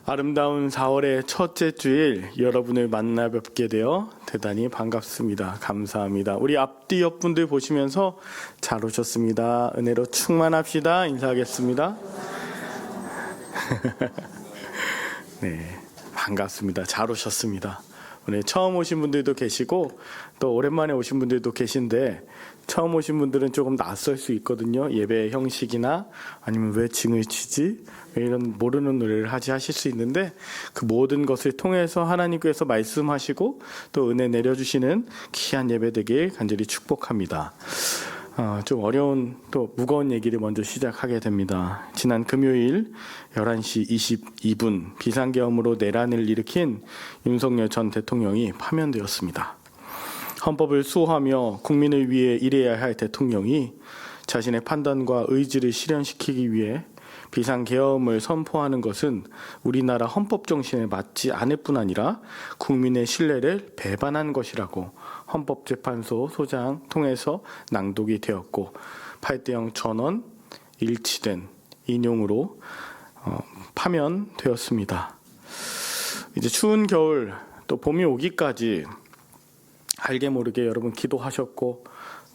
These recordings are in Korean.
아름다운 4월의 첫째 주일 여러분을 만나 뵙게 되어 대단히 반갑습니다. 감사합니다. 우리 앞뒤 옆분들 보시면서 잘 오셨습니다. 은혜로 충만합시다. 인사하겠습니다. 네, 반갑습니다. 잘 오셨습니다. 오늘 처음 오신 분들도 계시고 또 오랜만에 오신 분들도 계신데 처음 오신 분들은 조금 낯설 수 있거든요. 예배 형식이나 아니면 왜 징을 치지? 왜 이런 모르는 노래를 하지 하실 수 있는데 그 모든 것을 통해서 하나님께서 말씀하시고 또 은혜 내려주시는 귀한 예배 되길 간절히 축복합니다. 좀 어려운 또 무거운 얘기를 먼저 시작하게 됩니다. 지난 금요일 11시 22분 비상계엄으로 내란을 일으킨 윤석열 전 대통령이 파면되었습니다. 헌법을 수호하며 국민을 위해 일해야 할 대통령이 자신의 판단과 의지를 실현시키기 위해 비상계엄을 선포하는 것은 우리나라 헌법 정신에 맞지 않을 뿐 아니라 국민의 신뢰를 배반한 것이라고 헌법재판소 소장 통해서 낭독이 되었고 8대0 전원 일치된 인용으로 파면되었습니다. 이제 추운 겨울 또 봄이 오기까지 알게 모르게 여러분 기도하셨고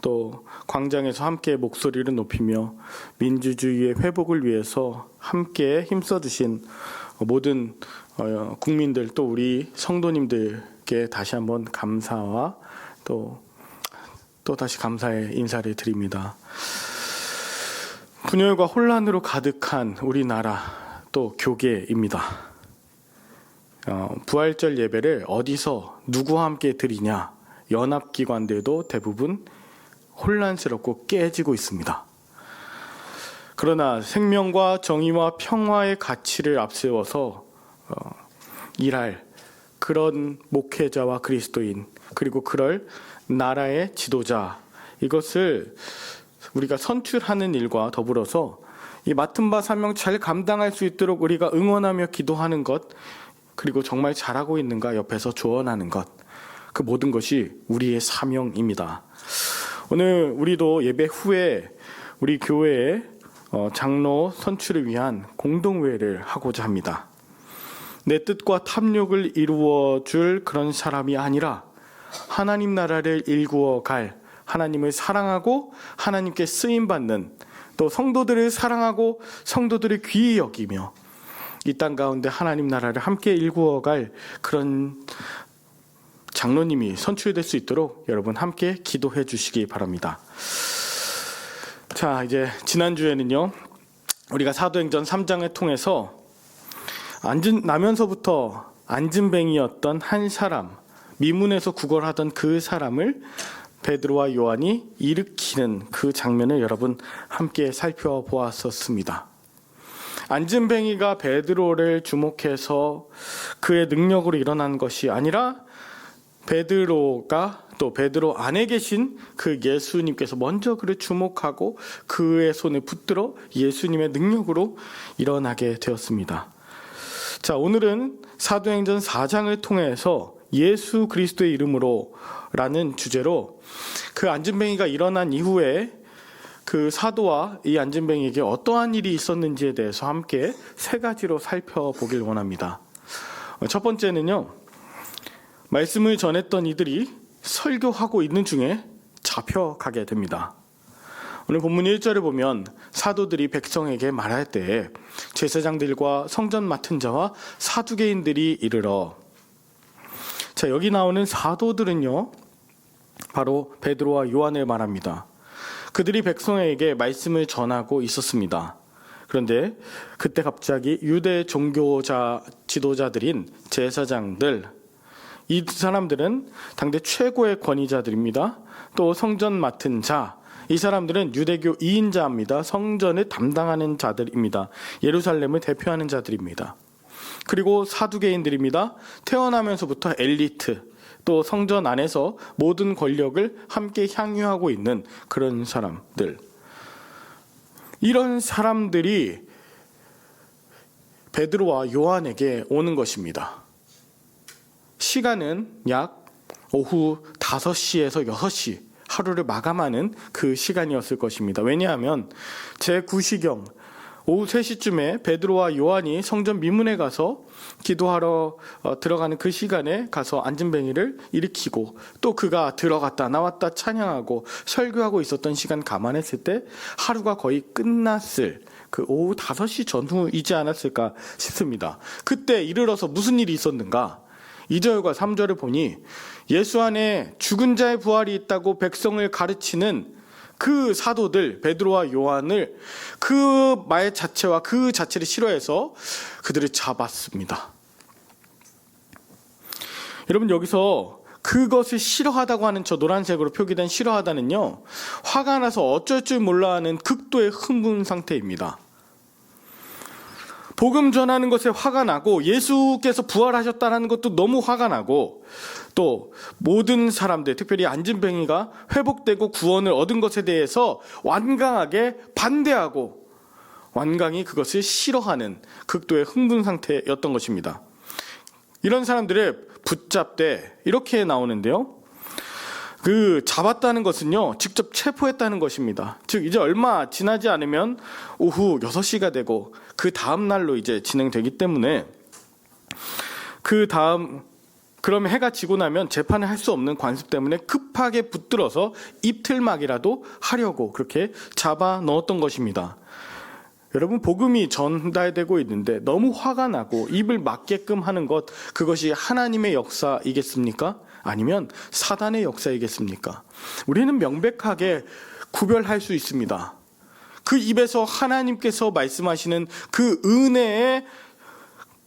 또 광장에서 함께 목소리를 높이며 민주주의의 회복을 위해서 함께 힘써주신 모든 국민들 또 우리 성도님들께 다시 한번 감사와 또 다시 감사의 인사를 드립니다. 분열과 혼란으로 가득한 우리나라 또 교계입니다. 부활절 예배를 어디서 누구와 함께 드리냐, 연합기관들도 대부분 혼란스럽고 깨지고 있습니다. 그러나 생명과 정의와 평화의 가치를 앞세워서 일할 그런 목회자와 그리스도인 그리고 그럴 나라의 지도자, 이것을 우리가 선출하는 일과 더불어서 이 맡은 바 사명 잘 감당할 수 있도록 우리가 응원하며 기도하는 것, 그리고 정말 잘하고 있는가 옆에서 조언하는 것, 그 모든 것이 우리의 사명입니다. 오늘 우리도 예배 후에 우리 교회의 장로 선출을 위한 공동회를 하고자 합니다. 내 뜻과 탐욕을 이루어 줄 그런 사람이 아니라 하나님 나라를 일구어 갈, 하나님을 사랑하고 하나님께 쓰임받는, 또 성도들을 사랑하고 성도들을 귀히 여기며 이 땅 가운데 하나님 나라를 함께 일구어 갈 그런 장로님이 선출될 수 있도록 여러분 함께 기도해 주시기 바랍니다. 자, 이제 지난주에는요 우리가 사도행전 3장을 통해서 나면서부터 안진뱅이였던 한 사람, 미문에서 구걸하던 그 사람을 베드로와 요한이 일으키는 그 장면을 여러분 함께 살펴보았었습니다. 안진뱅이가 베드로를 주목해서 그의 능력으로 일어난 것이 아니라 베드로가 또 베드로 안에 계신 그 예수님께서 먼저 그를 주목하고 그의 손을 붙들어 예수님의 능력으로 일어나게 되었습니다. 자, 오늘은 사도행전 4장을 통해서 예수 그리스도의 이름으로 라는 주제로 그 안진뱅이가 일어난 이후에 그 사도와 이 안진뱅이에게 어떠한 일이 있었는지에 대해서 함께 세 가지로 살펴보길 원합니다. 첫 번째는요, 말씀을 전했던 이들이 설교하고 있는 중에 잡혀가게 됩니다. 오늘 본문 1절을 보면 사도들이 백성에게 말할 때 제사장들과 성전 맡은 자와 사두개인들이 이르러, 자, 여기 나오는 사도들은요 바로 베드로와 요한을 말합니다. 그들이 백성에게 말씀을 전하고 있었습니다. 그런데 그때 갑자기 유대 종교자 지도자들인 제사장들, 이 사람들은 당대 최고의 권위자들입니다. 또 성전 맡은 자, 이 사람들은 유대교 2인자입니다. 성전을 담당하는 자들입니다. 예루살렘을 대표하는 자들입니다. 그리고 사두개인들입니다. 태어나면서부터 엘리트, 또 성전 안에서 모든 권력을 함께 향유하고 있는 그런 사람들. 이런 사람들이 베드로와 요한에게 오는 것입니다. 시간은 약 오후 5시에서 6시, 하루를 마감하는 그 시간이었을 것입니다. 왜냐하면 제9시경 오후 3시쯤에 베드로와 요한이 성전 미문에 가서 기도하러 들어가는 그 시간에 가서 안진뱅이를 일으키고, 또 그가 들어갔다 나왔다 찬양하고 설교하고 있었던 시간 감안했을 때 하루가 거의 끝났을 그 오후 5시 전후이지 않았을까 싶습니다. 그때 이르러서 무슨 일이 있었는가? 2절과 3절을 보니 예수 안에 죽은 자의 부활이 있다고 백성을 가르치는 그 사도들 베드로와 요한을 그 말 자체와 그 자체를 싫어해서 그들을 잡았습니다. 여러분, 여기서 그것을 싫어하다고 하는 저 노란색으로 표기된 싫어하다는요, 화가 나서 어쩔 줄 몰라 하는 극도의 흥분 상태입니다. 복음 전하는 것에 화가 나고 예수께서 부활하셨다는 것도 너무 화가 나고, 또 모든 사람들, 특별히 안진뱅이가 회복되고 구원을 얻은 것에 대해서 완강하게 반대하고 완강히 그것을 싫어하는 극도의 흥분 상태였던 것입니다. 이런 사람들을 붙잡되 이렇게 나오는데요, 그 잡았다는 것은요, 직접 체포했다는 것입니다. 즉 이제 얼마 지나지 않으면 오후 6시가 되고 그 다음 날로 이제 진행되기 때문에, 그 다음 그러면 해가 지고 나면 재판을 할 수 없는 관습 때문에 급하게 붙들어서 입틀막이라도 하려고 그렇게 잡아 넣었던 것입니다. 여러분, 복음이 전달되고 있는데 너무 화가 나고 입을 막게끔 하는 것, 그것이 하나님의 역사이겠습니까? 아니면 사단의 역사이겠습니까? 우리는 명백하게 구별할 수 있습니다. 그 입에서 하나님께서 말씀하시는 그 은혜의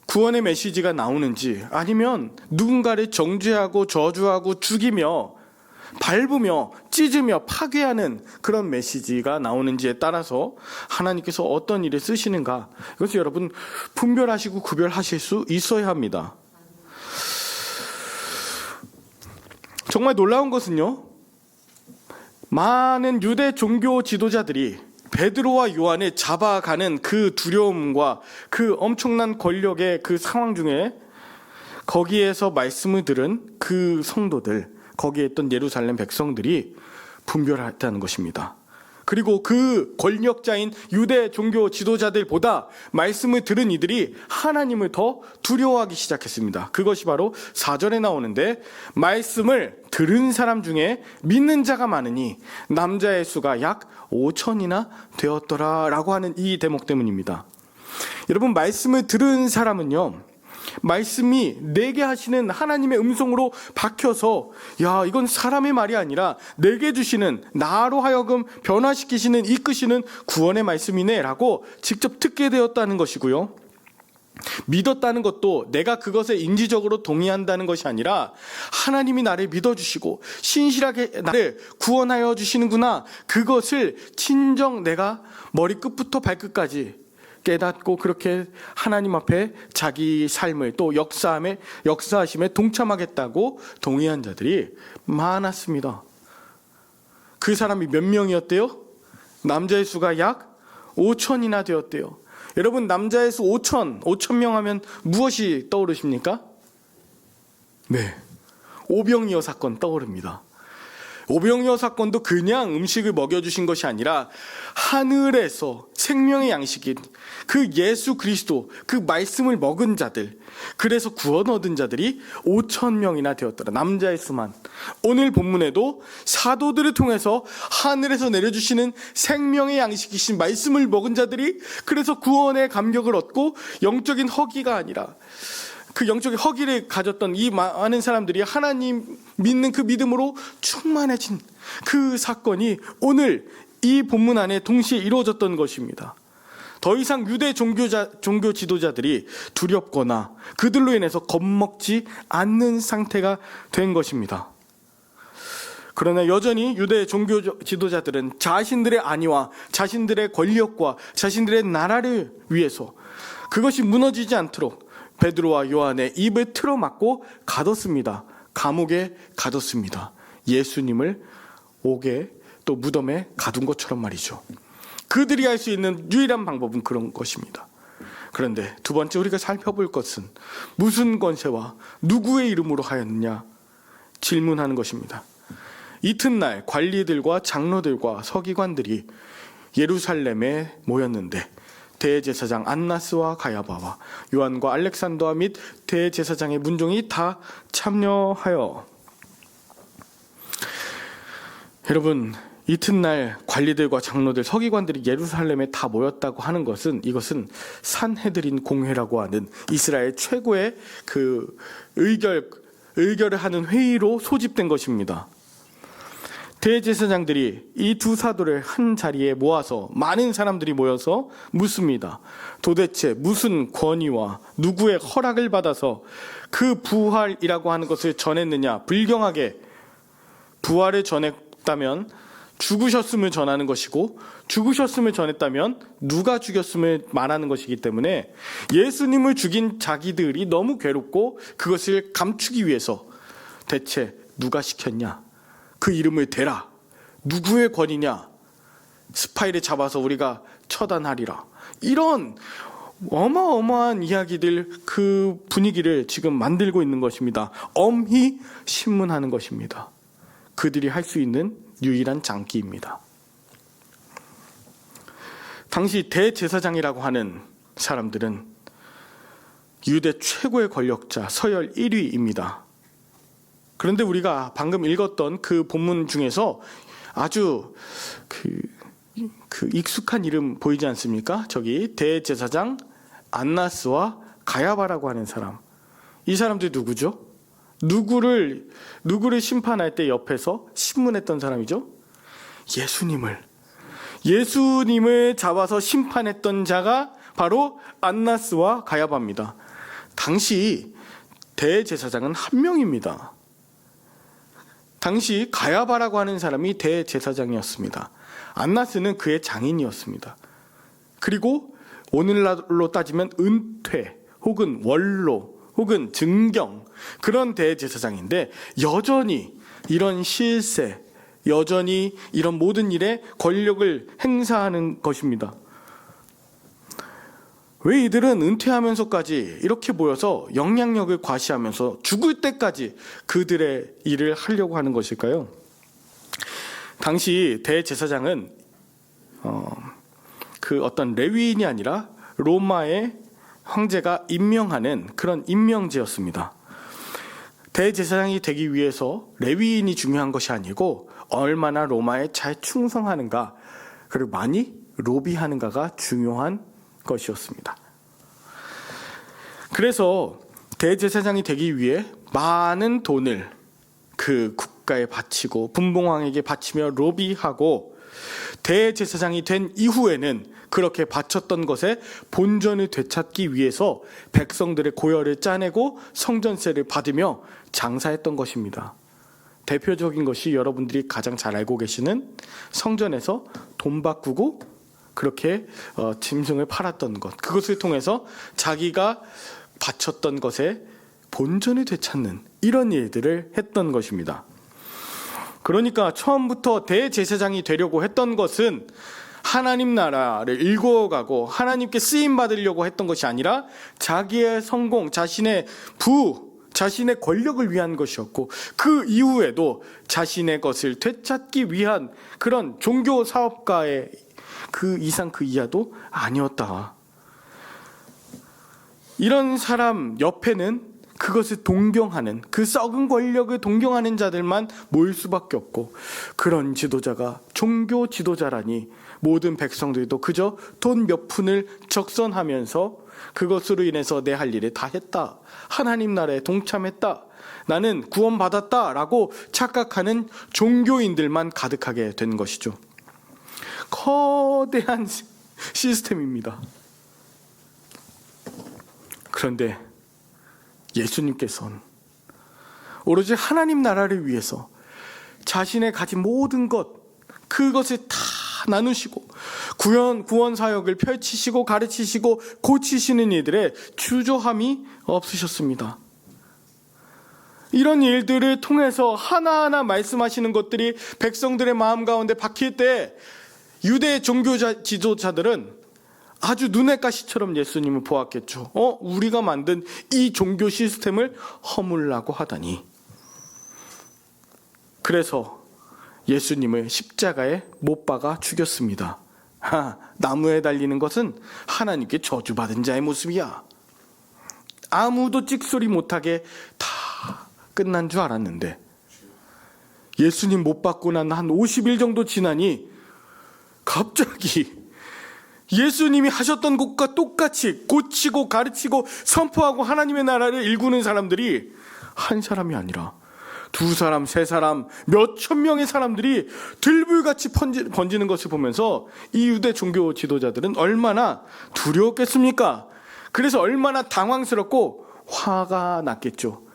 구원의 메시지가 나오는지, 아니면 누군가를 정죄하고 저주하고 죽이며 밟으며 찢으며 파괴하는 그런 메시지가 나오는지에 따라서 하나님께서 어떤 일을 쓰시는가, 이것을 여러분 분별하시고 구별하실 수 있어야 합니다. 정말 놀라운 것은요, 많은 유대 종교 지도자들이 베드로와 요한을 잡아가는 그 두려움과 그 엄청난 권력의 그 상황 중에 거기에서 말씀을 들은 그 성도들, 거기에 있던 예루살렘 백성들이 분별했다는 것입니다. 그리고 그 권력자인 유대 종교 지도자들보다 말씀을 들은 이들이 하나님을 더 두려워하기 시작했습니다. 그것이 바로 4절에 나오는데, 말씀을 들은 사람 중에 믿는 자가 많으니 남자의 수가 약 5천이나 되었더라 라고 하는 이 대목 때문입니다. 여러분, 말씀을 들은 사람은요, 말씀이 내게 하시는 하나님의 음성으로 박혀서, 야, 이건 사람의 말이 아니라 내게 주시는, 나로 하여금 변화시키시는, 이끄시는 구원의 말씀이네 라고 직접 듣게 되었다는 것이고요, 믿었다는 것도 내가 그것에 인지적으로 동의한다는 것이 아니라 하나님이 나를 믿어주시고 신실하게 나를 구원하여 주시는구나, 그것을 친정 내가 머리끝부터 발끝까지 깨닫고 그렇게 하나님 앞에 자기 삶을 또 역사하심에 동참하겠다고 동의한 자들이 많았습니다. 그 사람이 몇 명이었대요? 남자의 수가 약 5천이나 되었대요. 여러분, 남자의 수 5천 명 하면 무엇이 떠오르십니까? 네, 오병이어 사건 떠오릅니다. 오병이어 사건도 그냥 음식을 먹여주신 것이 아니라 하늘에서 생명의 양식인 그 예수 그리스도, 그 말씀을 먹은 자들, 그래서 구원 얻은 자들이 5천 명이나 되었더라. 남자의 수만. 오늘 본문에도 사도들을 통해서 하늘에서 내려주시는 생명의 양식이신 말씀을 먹은 자들이 그래서 구원의 감격을 얻고 영적인 허기가 아니라 그 영적인 허기를 가졌던 이 많은 사람들이 하나님 믿는 그 믿음으로 충만해진 그 사건이 오늘 이 본문 안에 동시에 이루어졌던 것입니다. 더 이상 유대 종교 지도자들이 두렵거나 그들로 인해서 겁먹지 않는 상태가 된 것입니다. 그러나 여전히 유대 종교 지도자들은 자신들의 안위와 자신들의 권력과 자신들의 나라를 위해서 그것이 무너지지 않도록 베드로와 요한의 입을 틀어막고 가뒀습니다. 감옥에 가뒀습니다. 예수님을 옥에 또 무덤에 가둔 것처럼 말이죠. 그들이 할 수 있는 유일한 방법은 그런 것입니다. 그런데 두 번째 우리가 살펴볼 것은 무슨 권세와 누구의 이름으로 하였느냐 질문하는 것입니다. 이튿날 관리들과 장로들과 서기관들이 예루살렘에 모였는데 대제사장 안나스와 가야바와 요한과 알렉산더와 및 대제사장의 문종이 다 참여하여. 여러분, 이튿날 관리들과 장로들, 서기관들이 예루살렘에 다 모였다고 하는 것은, 이것은 산헤드린 공회라고 하는 이스라엘 최고의 그 의결을 하는 회의로 소집된 것입니다. 대제사장들이 이 두 사도를 한 자리에 모아서 많은 사람들이 모여서 묻습니다. 도대체 무슨 권위와 누구의 허락을 받아서 그 부활이라고 하는 것을 전했느냐? 불경하게 부활을 전했다면 죽으셨음을 전하는 것이고, 죽으셨음을 전했다면 누가 죽였음을 말하는 것이기 때문에 예수님을 죽인 자기들이 너무 괴롭고 그것을 감추기 위해서 대체 누가 시켰냐? 그 이름을 대라. 누구의 권위냐? 스파이를 잡아서 우리가 처단하리라. 이런 어마어마한 이야기들, 그 분위기를 지금 만들고 있는 것입니다. 엄히 신문하는 것입니다. 그들이 할 수 있는 유일한 장기입니다. 당시 대제사장이라고 하는 사람들은 유대 최고의 권력자, 서열 1위입니다. 그런데 우리가 방금 읽었던 그 본문 중에서 아주 그 익숙한 이름 보이지 않습니까? 저기 대제사장 안나스와 가야바라고 하는 사람. 이 사람들이 누구죠? 누구를 심판할 때 옆에서 신문했던 사람이죠? 예수님을 잡아서 심판했던 자가 바로 안나스와 가야바입니다. 당시 대제사장은 한 명입니다. 당시 가야바라고 하는 사람이 대제사장이었습니다. 안나스는 그의 장인이었습니다. 그리고 오늘날로 따지면 은퇴 혹은 원로 혹은 증경, 그런 대제사장인데 여전히 이런 실세, 여전히 이런 모든 일에 권력을 행사하는 것입니다. 왜 이들은 은퇴하면서까지 이렇게 모여서 영향력을 과시하면서 죽을 때까지 그들의 일을 하려고 하는 것일까요? 당시 대제사장은 그 어떤 레위인이 아니라 로마의 황제가 임명하는 그런 임명제였습니다. 대제사장이 되기 위해서 레위인이 중요한 것이 아니고 얼마나 로마에 잘 충성하는가, 그리고 많이 로비하는가가 중요한 것이었습니다. 그래서 대제사장이 되기 위해 많은 돈을 그 국가에 바치고 분봉왕에게 바치며 로비하고, 대제사장이 된 이후에는 그렇게 바쳤던 것에 본전을 되찾기 위해서 백성들의 고열을 짜내고 성전세를 받으며 장사했던 것입니다. 대표적인 것이 여러분들이 가장 잘 알고 계시는 성전에서 돈 바꾸고 그렇게 짐승을 팔았던 것, 그것을 통해서 자기가 바쳤던 것에 본전을 되찾는 이런 일들을 했던 것입니다. 그러니까 처음부터 대제사장이 되려고 했던 것은 하나님 나라를 일궈가고 하나님께 쓰임 받으려고 했던 것이 아니라 자기의 성공, 자신의 자신의 권력을 위한 것이었고, 그 이후에도 자신의 것을 되찾기 위한 그런 종교 사업가의 그 이상 그 이하도 아니었다. 이런 사람 옆에는 그것을 동경하는, 그 썩은 권력을 동경하는 자들만 모일 수밖에 없고, 그런 지도자가 종교 지도자라니 모든 백성들도 그저 돈 몇 푼을 적선하면서 그것으로 인해서 내 할 일을 다 했다, 하나님 나라에 동참했다, 나는 구원받았다 라고 착각하는 종교인들만 가득하게 된 것이죠. 거대한 시스템입니다. 그런데 예수님께서는 오로지 하나님 나라를 위해서 자신의 가진 모든 것, 그것을 다 나누시고 구원 사역을 펼치시고 가르치시고 고치시는 이들의 주저함이 없으셨습니다. 이런 일들을 통해서 하나하나 말씀하시는 것들이 백성들의 마음 가운데 박힐 때 유대 종교 지도자들은 아주 눈의 가시처럼 예수님을 보았겠죠. 우리가 만든 이 종교 시스템을 허물라고 하다니. 그래서 예수님을 십자가에 못 박아 죽였습니다. 나무에 달리는 것은 하나님께 저주받은 자의 모습이야. 아무도 찍소리 못하게 다 끝난 줄 알았는데 예수님 못 받고 난 한 50일 정도 지나니 갑자기 예수님이 하셨던 것과 똑같이 고치고 가르치고 선포하고 하나님의 나라를 일구는 사람들이 한 사람이 아니라 두 사람, 세 사람, 몇천 명의 사람들이 들불같이 번지는 것을 보면서 이 유대 종교 지도자들은 얼마나 두려웠겠습니까? 그래서 얼마나 당황스럽고 화가 났겠죠.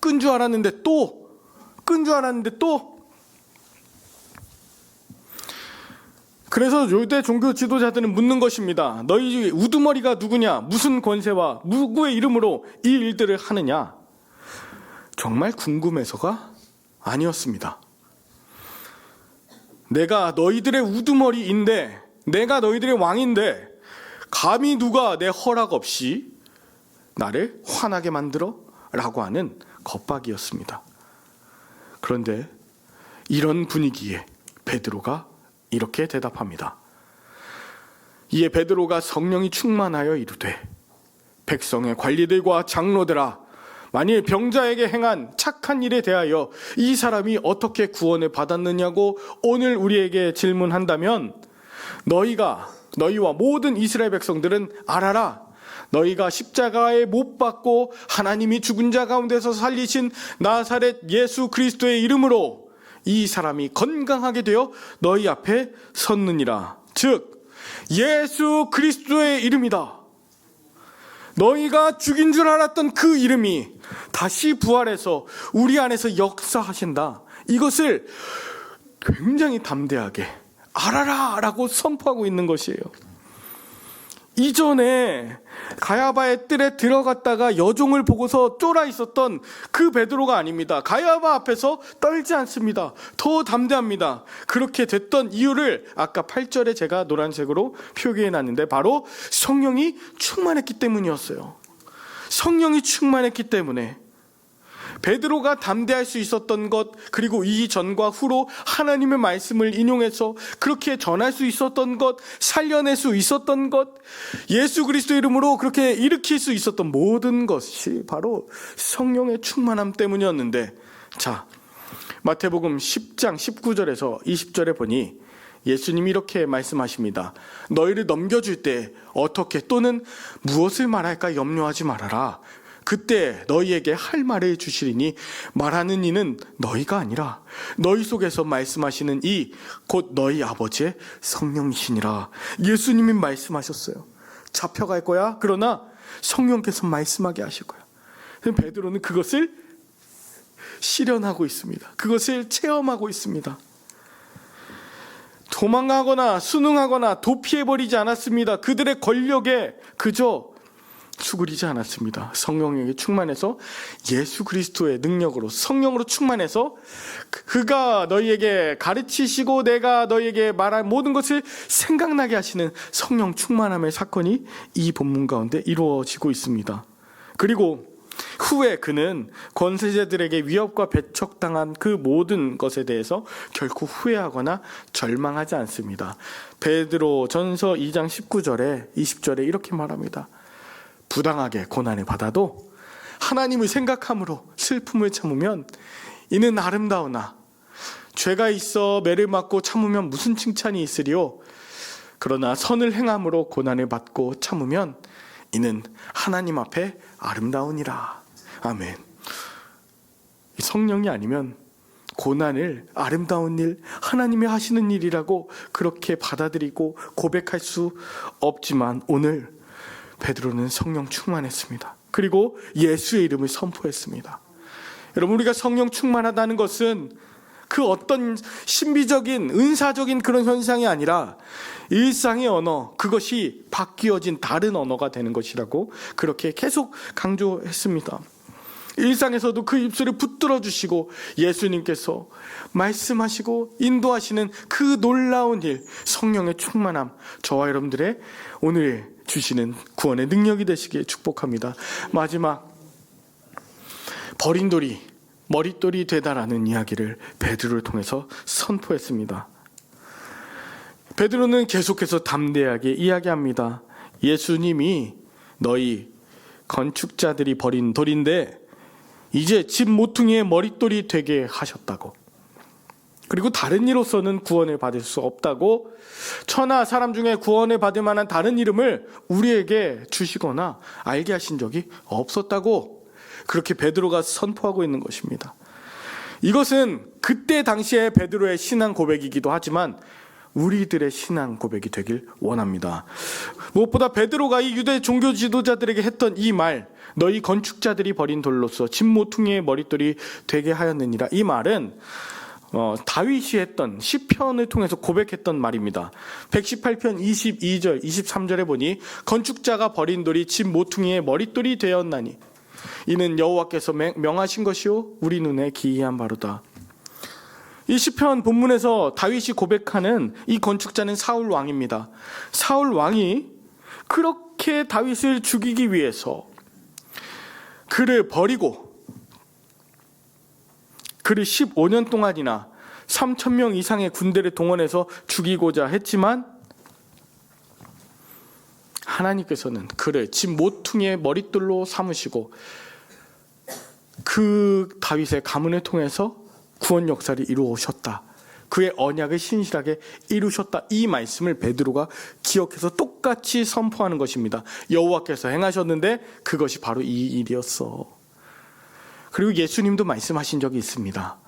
끈 줄 알았는데 또 그래서 유대 종교 지도자들은 묻는 것입니다. 너희 우두머리가 누구냐? 무슨 권세와 누구의 이름으로 이 일들을 하느냐? 정말 궁금해서가 아니었습니다. 내가 너희들의 우두머리인데, 내가 너희들의 왕인데 감히 누가 내 허락 없이 나를 화나게 만들어? 라고 하는 겁박이었습니다. 그런데 이런 분위기에 베드로가 이렇게 대답합니다. 이에 베드로가 성령이 충만하여 이르되 백성의 관리들과 장로들아, 만일 병자에게 행한 착한 일에 대하여 이 사람이 어떻게 구원을 받았느냐고 오늘 우리에게 질문한다면 너희와 모든 이스라엘 백성들은 알아라. 너희가 십자가에 못 박고 하나님이 죽은 자 가운데서 살리신 나사렛 예수 그리스도의 이름으로 이 사람이 건강하게 되어 너희 앞에 섰느니라. 즉 예수 그리스도의 이름이다. 너희가 죽인 줄 알았던 그 이름이 다시 부활해서 우리 안에서 역사하신다. 이것을 굉장히 담대하게 알아라 라고 선포하고 있는 것이에요. 이전에 가야바의 뜰에 들어갔다가 여종을 보고서 쫄아 있었던 그 베드로가 아닙니다. 가야바 앞에서 떨지 않습니다. 더 담대합니다. 그렇게 됐던 이유를 아까 8절에 제가 노란색으로 표기해 놨는데 바로 성령이 충만했기 때문이었어요. 성령이 충만했기 때문에 베드로가 담대할 수 있었던 것, 그리고 이전과 후로 하나님의 말씀을 인용해서 그렇게 전할 수 있었던 것, 살려낼 수 있었던 것, 예수 그리스도 이름으로 그렇게 일으킬 수 있었던 모든 것이 바로 성령의 충만함 때문이었는데, 자, 마태복음 10장 19절에서 20절에 보니 예수님이 이렇게 말씀하십니다. 너희를 넘겨줄 때 어떻게 또는 무엇을 말할까 염려하지 말아라. 그때 너희에게 할 말을 주시리니 말하는 이는 너희가 아니라 너희 속에서 말씀하시는 이 곧 너희 아버지의 성령이시니라. 예수님이 말씀하셨어요. 잡혀갈 거야. 그러나 성령께서 말씀하게 하실 거야. 베드로는 그것을 실현하고 있습니다. 그것을 체험하고 있습니다. 도망가거나 순응하거나 도피해버리지 않았습니다. 그들의 권력에 그저 수그리지 않았습니다. 성령에게 충만해서 예수 그리스도의 능력으로 성령으로 충만해서 그가 너희에게 가르치시고 내가 너희에게 말할 모든 것을 생각나게 하시는 성령 충만함의 사건이 이 본문 가운데 이루어지고 있습니다. 그리고 후에 그는 권세자들에게 위협과 배척당한 그 모든 것에 대해서 결코 후회하거나 절망하지 않습니다. 베드로 전서 2장 19절에 20절에 이렇게 말합니다. 부당하게 고난을 받아도 하나님을 생각함으로 슬픔을 참으면 이는 아름다우나 죄가 있어 매를 맞고 참으면 무슨 칭찬이 있으리요. 그러나 선을 행함으로 고난을 받고 참으면 이는 하나님 앞에 아름다우니라. 아멘. 성령이 아니면 고난을 아름다운 일, 하나님이 하시는 일이라고 그렇게 받아들이고 고백할 수 없지만 오늘 베드로는 성령 충만했습니다. 그리고 예수의 이름을 선포했습니다. 여러분, 우리가 성령 충만하다는 것은 그 어떤 신비적인 은사적인 그런 현상이 아니라 일상의 언어, 그것이 바뀌어진 다른 언어가 되는 것이라고 그렇게 계속 강조했습니다. 일상에서도 그 입술을 붙들어 주시고 예수님께서 말씀하시고 인도하시는 그 놀라운 일, 성령의 충만함, 저와 여러분들의 오늘 주시는 구원의 능력이 되시기에 축복합니다. 마지막, 버린 돌이 머릿돌이 되다라는 이야기를 베드로를 통해서 선포했습니다. 베드로는 계속해서 담대하게 이야기합니다. 예수님이 너희 건축자들이 버린 돌인데 이제 집 모퉁이의 머릿돌이 되게 하셨다고. 그리고 다른 이로서는 구원을 받을 수 없다고, 천하 사람 중에 구원을 받을 만한 다른 이름을 우리에게 주시거나 알게 하신 적이 없었다고, 그렇게 베드로가 선포하고 있는 것입니다. 이것은 그때 당시에 베드로의 신앙 고백이기도 하지만 우리들의 신앙 고백이 되길 원합니다. 무엇보다 베드로가 이 유대 종교 지도자들에게 했던 이 말, 너희 건축자들이 버린 돌로서 집 모퉁이의 머릿돌이 되게 하였느니라, 이 말은 다윗이 했던 시편을 통해서 고백했던 말입니다. 118편 22절 23절에 보니 건축자가 버린 돌이 집 모퉁이의 머릿돌이 되었나니 이는 여호와께서 명하신 것이요 우리 눈에 기이한 바로다. 이 시편 본문에서 다윗이 고백하는 이 건축자는 사울 왕입니다. 사울 왕이 그렇게 다윗을 죽이기 위해서 그를 버리고 그를 15년 동안이나 3,000명 이상의 군대를 동원해서 죽이고자 했지만 하나님께서는 그를 집 모퉁이의 머릿돌로 삼으시고 그 다윗의 가문을 통해서 구원 역사를 이루셨다. 그의 언약을 신실하게 이루셨다. 이 말씀을 베드로가 기억해서 똑같이 선포하는 것입니다. 여호와께서 행하셨는데 그것이 바로 이 일이었어. 그리고 예수님도 말씀하신 적이 있습니다.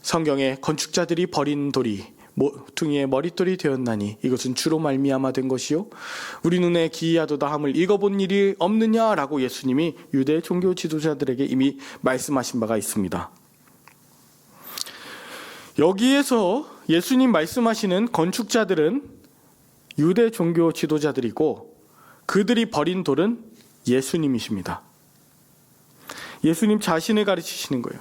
성경에 건축자들이 버린 돌이 모퉁이의 머릿돌이 되었나니 이것은 주로 말미암아 된 것이요 우리 눈에 기이하도다 함을 읽어본 일이 없느냐라고 예수님이 유대 종교 지도자들에게 이미 말씀하신 바가 있습니다. 여기에서 예수님 말씀하시는 건축자들은 유대 종교 지도자들이고 그들이 버린 돌은 예수님이십니다. 예수님 자신을 가르치시는 거예요.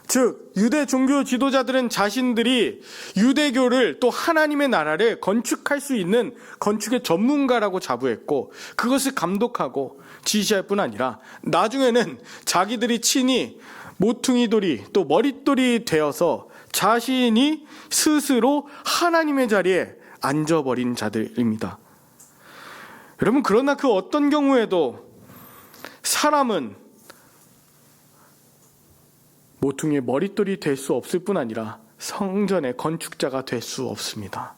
즉 유대 종교 지도자들은 자신들이 유대교를 또 하나님의 나라를 건축할 수 있는 건축의 전문가라고 자부했고 그것을 감독하고 지시할 뿐 아니라 나중에는 자기들이 친히 모퉁이 돌이 또 머릿돌이 되어서 자신이 스스로 하나님의 자리에 앉아버린 자들입니다. 여러분, 그러나 그 어떤 경우에도 사람은 모퉁이의 머릿돌이 될 수 없을 뿐 아니라 성전의 건축자가 될 수 없습니다.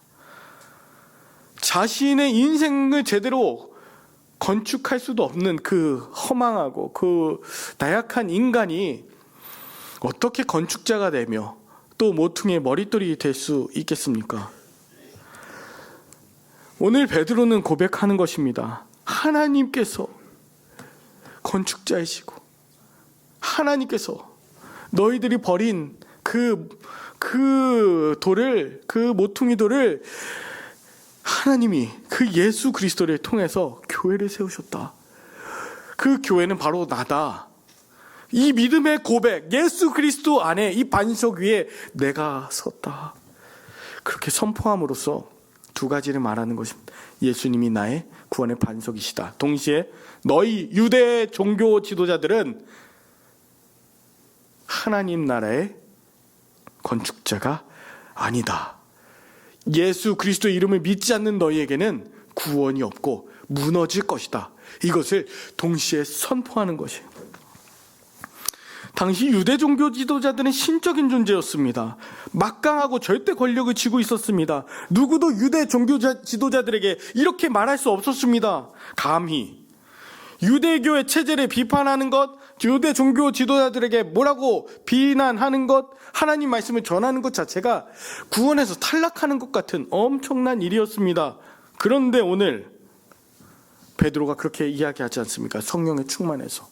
자신의 인생을 제대로 건축할 수도 없는 그 허망하고 그 나약한 인간이 어떻게 건축자가 되며 또 모퉁이의 머릿돌이 될 수 있겠습니까? 오늘 베드로는 고백하는 것입니다. 하나님께서 건축자이시고 하나님께서 너희들이 버린 그 돌을, 그 모퉁이 돌을 하나님이 그 예수 그리스도를 통해서 교회를 세우셨다. 그 교회는 바로 나다. 이 믿음의 고백, 예수 그리스도 안에 이 반석 위에 내가 섰다. 그렇게 선포함으로써 두 가지를 말하는 것입니다. 예수님이 나의 구원의 반석이시다. 동시에 너희 유대 종교 지도자들은 하나님 나라의 건축자가 아니다. 예수 그리스도의 이름을 믿지 않는 너희에게는 구원이 없고 무너질 것이다. 이것을 동시에 선포하는 것이에요. 당시 유대 종교 지도자들은 신적인 존재였습니다. 막강하고 절대 권력을 쥐고 있었습니다. 누구도 유대 종교 지도자들에게 이렇게 말할 수 없었습니다. 감히 유대교의 체제를 비판하는 것, 유대 종교 지도자들에게 뭐라고 비난하는 것, 하나님 말씀을 전하는 것 자체가 구원에서 탈락하는 것 같은 엄청난 일이었습니다. 그런데 오늘 베드로가 그렇게 이야기하지 않습니까? 성령에 충만해서.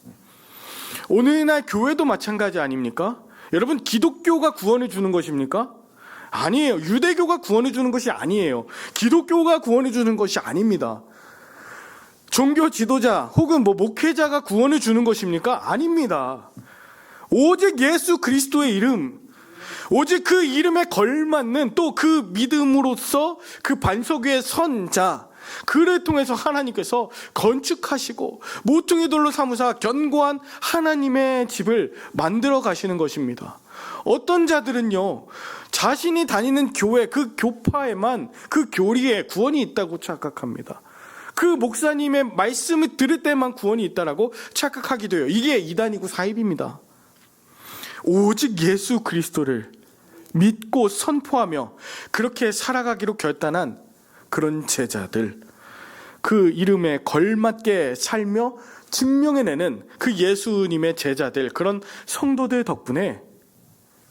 오늘날 교회도 마찬가지 아닙니까? 여러분, 기독교가 구원을 주는 것입니까? 아니에요. 유대교가 구원을 주는 것이 아니에요. 기독교가 구원을 주는 것이 아닙니다. 종교 지도자 혹은 목회자가 구원을 주는 것입니까? 아닙니다. 오직 예수 그리스도의 이름, 오직 그 이름에 걸맞는 또 그 믿음으로써 그 반석 위에 선 자, 그를 통해서 하나님께서 건축하시고 모퉁이 돌로 삼으사 견고한 하나님의 집을 만들어 가시는 것입니다. 어떤 자들은요, 자신이 다니는 교회, 그 교파에만, 그 교리에 구원이 있다고 착각합니다. 그 목사님의 말씀을 들을 때만 구원이 있다라고 착각하기도 해요. 이게 이단이고 사입입니다. 오직 예수 그리스도를 믿고 선포하며 그렇게 살아가기로 결단한 그런 제자들, 그 이름에 걸맞게 살며 증명해내는 그 예수님의 제자들, 그런 성도들 덕분에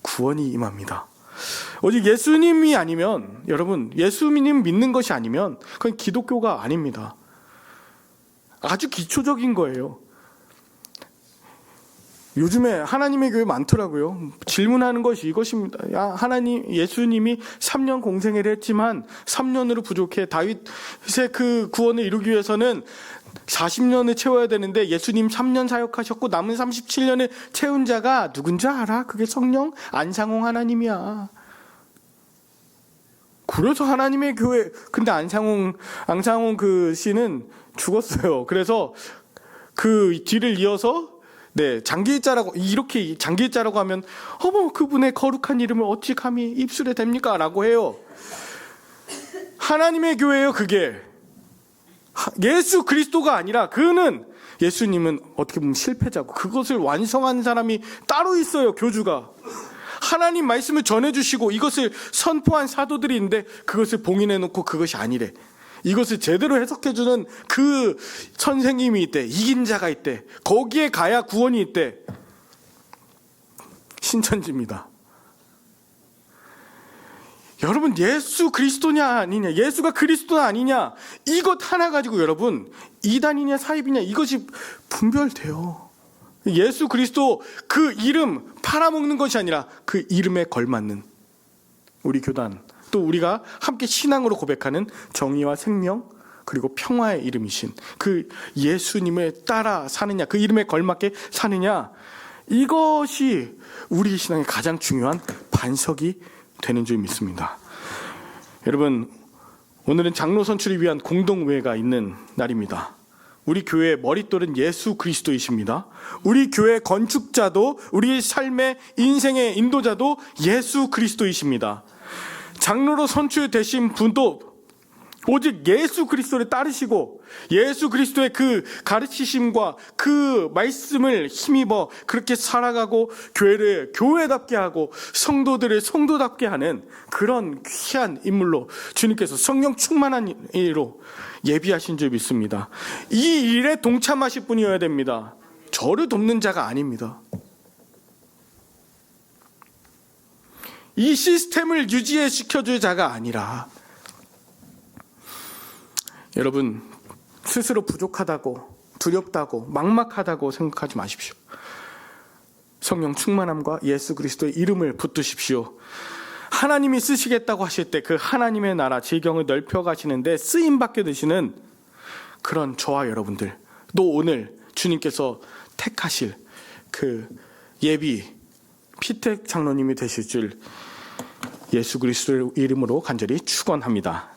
구원이 임합니다. 오직 예수님이 아니면, 여러분, 예수님 믿는 것이 아니면 그건 기독교가 아닙니다. 아주 기초적인 거예요. 요즘에 하나님의 교회 많더라고요. 질문하는 것이 이것입니다. 야, 하나님, 예수님이 3년 공생을 했지만 3년으로 부족해. 다윗의 그 구원을 이루기 위해서는 40년을 채워야 되는데 예수님 3년 사역하셨고 남은 37년을 채운 자가 누군지 알아? 그게 성령 안상홍 하나님이야. 그래서 하나님의 교회, 근데 안상홍 그 씨는 죽었어요. 그래서 그 뒤를 이어서 장기일자라고, 이렇게 장기일자라고 하면 어머, 그분의 거룩한 이름을 어찌 감히 입술에 댑니까? 라고 해요. 하나님의 교회예요. 그게 예수 그리스도가 아니라, 그는, 예수님은 어떻게 보면 실패자고 그것을 완성한 사람이 따로 있어요. 교주가 하나님 말씀을 전해주시고 이것을 선포한 사도들이 있는데 그것을 봉인해놓고 그것이 아니래. 이것을 제대로 해석해주는 그 선생님이 있대. 이긴 자가 있대. 거기에 가야 구원이 있대. 신천지입니다. 여러분, 예수 그리스도냐 아니냐, 예수가 그리스도 아니냐, 이것 하나 가지고 여러분 이단이냐 사입이냐 이것이 분별돼요. 예수 그리스도 그 이름 팔아먹는 것이 아니라 그 이름에 걸맞는 우리 교단, 또 우리가 함께 신앙으로 고백하는 정의와 생명 그리고 평화의 이름이신 그 예수님을 따라 사느냐, 그 이름에 걸맞게 사느냐, 이것이 우리 신앙의 가장 중요한 반석이 되는 줄 믿습니다. 여러분, 오늘은 장로 선출을 위한 공동회가 있는 날입니다. 우리 교회의 머릿돌은 예수 그리스도이십니다. 우리 교회 건축자도, 우리 삶의 인생의 인도자도 예수 그리스도이십니다. 장로로 선출되신 분도 오직 예수 그리스도를 따르시고 예수 그리스도의 그 가르치심과 그 말씀을 힘입어 그렇게 살아가고 교회를 교회답게 하고 성도들을 성도답게 하는 그런 귀한 인물로 주님께서 성령 충만한 일로 예비하신 줄 믿습니다. 이 일에 동참하실 분이어야 됩니다. 저를 돕는 자가 아닙니다. 이 시스템을 유지시켜줄 자가 아니라, 여러분, 스스로 부족하다고, 두렵다고, 막막하다고 생각하지 마십시오. 성령 충만함과 예수 그리스도의 이름을 붙드십시오. 하나님이 쓰시겠다고 하실 때 그 하나님의 나라 질경을 넓혀 가시는데 쓰임받게 되시는 그런 저와 여러분들, 또 오늘 주님께서 택하실 그 예비 피택 장로님이 되실 줄 예수 그리스도의 이름으로 간절히 축원합니다.